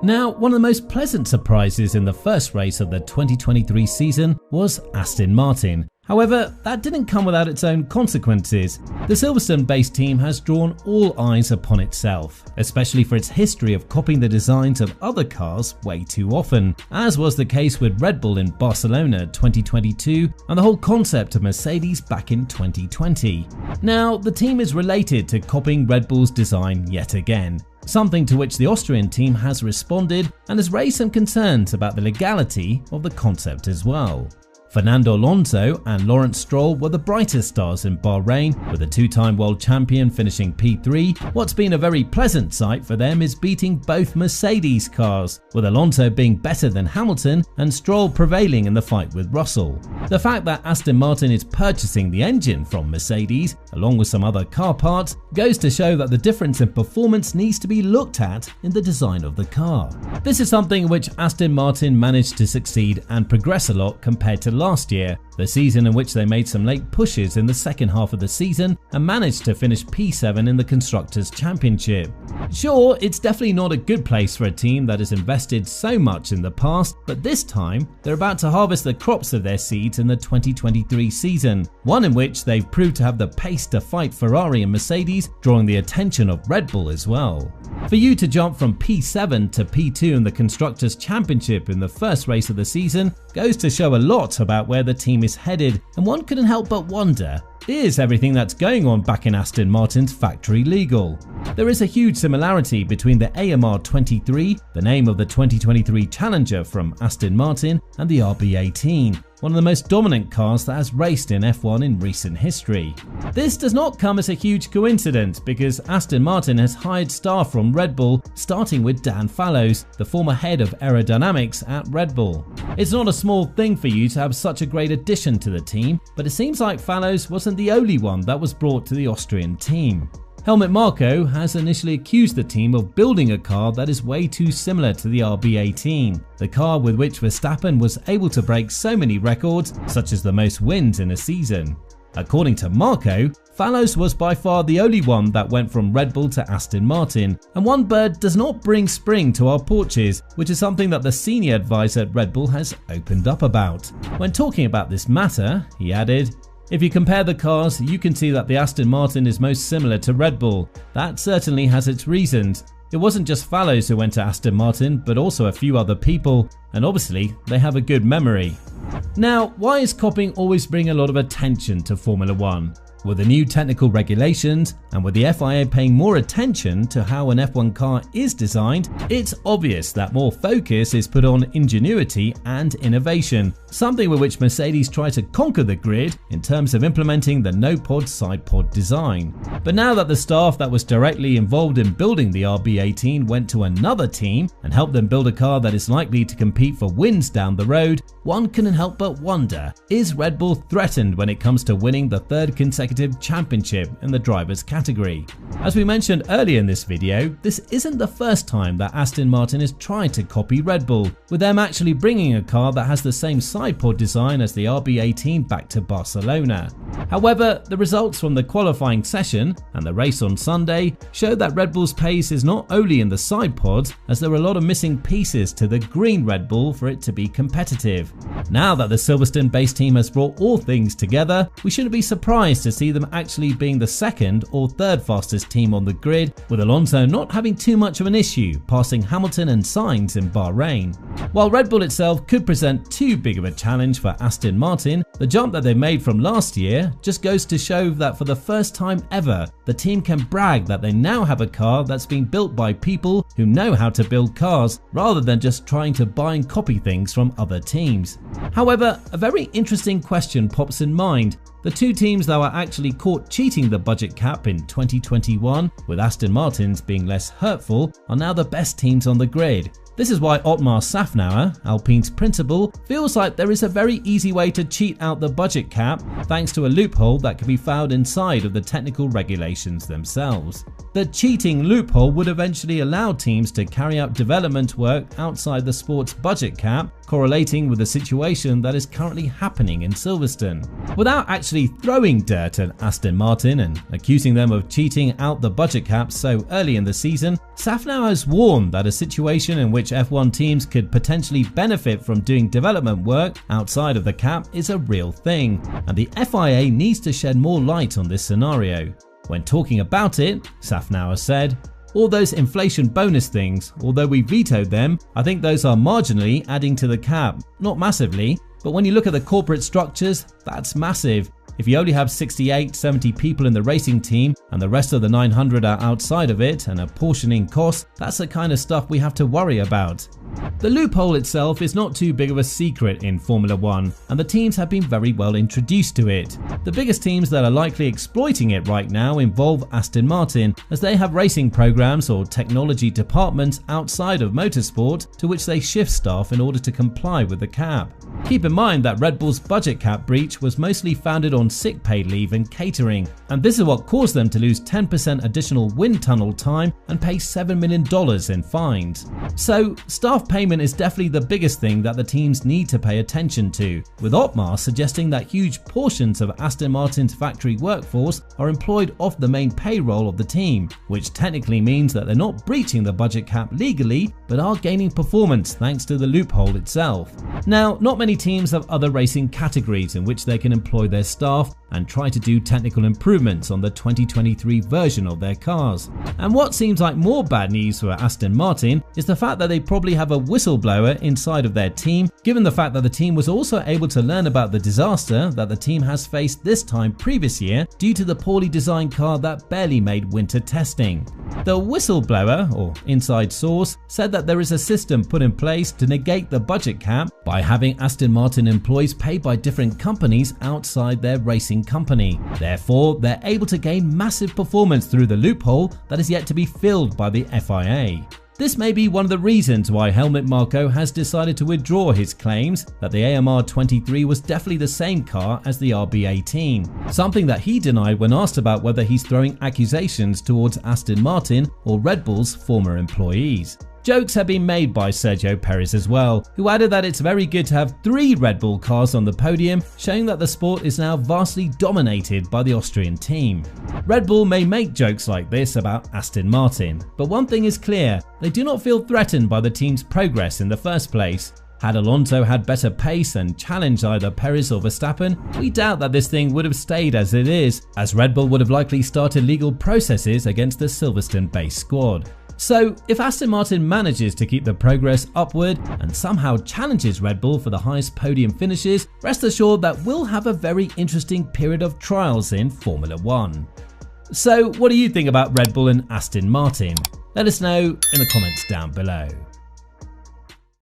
Now, one of the most pleasant surprises in the first race of the 2023 season was Aston Martin. However, that didn't come without its own consequences. The Silverstone-based team has drawn all eyes upon itself, especially for its history of copying the designs of other cars way too often, as was the case with Red Bull in Barcelona 2022 and the whole concept of Mercedes back in 2020. Now, the team is related to copying Red Bull's design yet again, something to which the Austrian team has responded and has raised some concerns about the legality of the concept as well. Fernando Alonso and Lawrence Stroll were the brightest stars in Bahrain, with the two-time world champion finishing P3. What's been a very pleasant sight for them is beating both Mercedes cars, with Alonso being better than Hamilton and Stroll prevailing in the fight with Russell. The fact that Aston Martin is purchasing the engine from Mercedes, along with some other car parts, goes to show that the difference in performance needs to be looked at in the design of the car. This is something which Aston Martin managed to succeed and progress a lot compared to last year, the season in which they made some late pushes in the second half of the season and managed to finish P7 in the Constructors' Championship. Sure, it's definitely not a good place for a team that has invested so much in the past, but this time they're about to harvest the crops of their seeds in the 2023 season, one in which they've proved to have the pace to fight Ferrari and Mercedes, drawing the attention of Red Bull as well. For you to jump from P7 to P2 in the Constructors' Championship in the first race of the season goes to show a lot about where the team is headed, and one couldn't help but wonder, is everything that's going on back in Aston Martin's factory legal? There is a huge similarity between the AMR 23, the name of the 2023 Challenger from Aston Martin, and the RB18, one of the most dominant cars that has raced in F1 in recent history. This does not come as a huge coincidence because Aston Martin has hired staff from Red Bull, starting with Dan Fallows, the former head of aerodynamics at Red Bull. It's not a small thing for you to have such a great addition to the team, but it seems like Fallows wasn't the only one that was brought to the Austrian team. Helmut Marko has initially accused the team of building a car that is way too similar to the RB18, the car with which Verstappen was able to break so many records, such as the most wins in a season. According to Marko, Fallows was by far the only one that went from Red Bull to Aston Martin, and one bird does not bring spring to our porches, which is something that the senior advisor at Red Bull has opened up about. When talking about this matter, he added, "If you compare the cars, you can see that the Aston Martin is most similar to Red Bull. That certainly has its reasons. It wasn't just Fallows who went to Aston Martin, but also a few other people, and obviously they have a good memory." Now, why is copying always bring a lot of attention to Formula 1? With the new technical regulations and with the FIA paying more attention to how an F1 car is designed, it's obvious that more focus is put on ingenuity and innovation, something with which Mercedes try to conquer the grid in terms of implementing the no-pod side-pod design. But now that the staff that was directly involved in building the RB18 went to another team and helped them build a car that is likely to compete for wins down the road, one couldn't help but wonder, is Red Bull threatened when it comes to winning the third consecutive championship in the drivers category? As we mentioned earlier in this video, this isn't the first time that Aston Martin has tried to copy Red Bull, with them actually bringing a car that has the same side-pod design as the RB18 back to Barcelona. However, the results from the qualifying session and the race on Sunday show that Red Bull's pace is not only in the side pods, as there are a lot of missing pieces to the green Red Bull for it to be competitive. Now that the Silverstone-based team has brought all things together, we shouldn't be surprised to see them actually being the second or third fastest team on the grid, with Alonso not having too much of an issue, passing Hamilton and Sainz in Bahrain. While Red Bull itself could present too big of a challenge for Aston Martin, the jump that they made from last year just goes to show that for the first time ever, the team can brag that they now have a car that's been built by people who know how to build cars, rather than just trying to buy and copy things from other teams. However, a very interesting question pops in mind. The two teams that were actually caught cheating the budget cap in 2021, with Aston Martin's being less hurtful, are now the best teams on the grid. This is why Otmar Safnauer, Alpine's principal, feels like there is a very easy way to cheat out the budget cap thanks to a loophole that can be found inside of the technical regulations themselves. The cheating loophole would eventually allow teams to carry out development work outside the sport's budget cap, correlating with the situation that is currently happening in Silverstone. Without actually throwing dirt at Aston Martin and accusing them of cheating out the budget cap so early in the season, Safnauer has warned that a situation in which which F1 teams could potentially benefit from doing development work outside of the cap is a real thing, and the FIA needs to shed more light on this scenario. When talking about it, Safnauer said, "All those inflation bonus things, although we vetoed them, I think those are marginally adding to the cap. Not massively, but when you look at the corporate structures, that's massive. If you only have 68, 70 people in the racing team and the rest of the 900 are outside of it and apportioning costs, that's the kind of stuff we have to worry about." The loophole itself is not too big of a secret in Formula 1, and the teams have been very well introduced to it. The biggest teams that are likely exploiting it right now involve Aston Martin, as they have racing programs or technology departments outside of motorsport to which they shift staff in order to comply with the cap. Keep in mind that Red Bull's budget cap breach was mostly founded on sick pay leave and catering, and this is what caused them to lose 10% additional wind tunnel time and pay $7 million in fines. So staff payment is definitely the biggest thing that the teams need to pay attention to, with Otmar suggesting that huge portions of Aston Martin's factory workforce are employed off the main payroll of the team, which technically means that they're not breaching the budget cap legally, but are gaining performance thanks to the loophole itself. Now, not many teams have other racing categories in which they can employ their staff and try to do technical improvements on the 2023 version of their cars. And what seems like more bad news for Aston Martin is the fact that they probably have a whistleblower inside of their team, given the fact that the team was also able to learn about the disaster that the team has faced this time previous year due to the poorly designed car that barely made winter testing. The whistleblower, or inside source, said that there is a system put in place to negate the budget cap by having Aston Martin employees paid by different companies outside their racing company. Therefore, they're able to gain massive performance through the loophole that is yet to be filled by the FIA. This may be one of the reasons why Helmut Marko has decided to withdraw his claims that the AMR 23 was definitely the same car as the RB18, something that he denied when asked about whether he's throwing accusations towards Aston Martin or Red Bull's former employees. Jokes have been made by Sergio Perez as well, who added that it's very good to have 3 Red Bull cars on the podium, showing that the sport is now vastly dominated by the Austrian team. Red Bull may make jokes like this about Aston Martin, but one thing is clear, they do not feel threatened by the team's progress in the first place. Had Alonso had better pace and challenged either Perez or Verstappen, we doubt that this thing would have stayed as it is, as Red Bull would have likely started legal processes against the Silverstone-based squad. So, if Aston Martin manages to keep the progress upward and somehow challenges Red Bull for the highest podium finishes, rest assured that we'll have a very interesting period of trials in Formula 1. So, what do you think about Red Bull and Aston Martin? Let us know in the comments down below.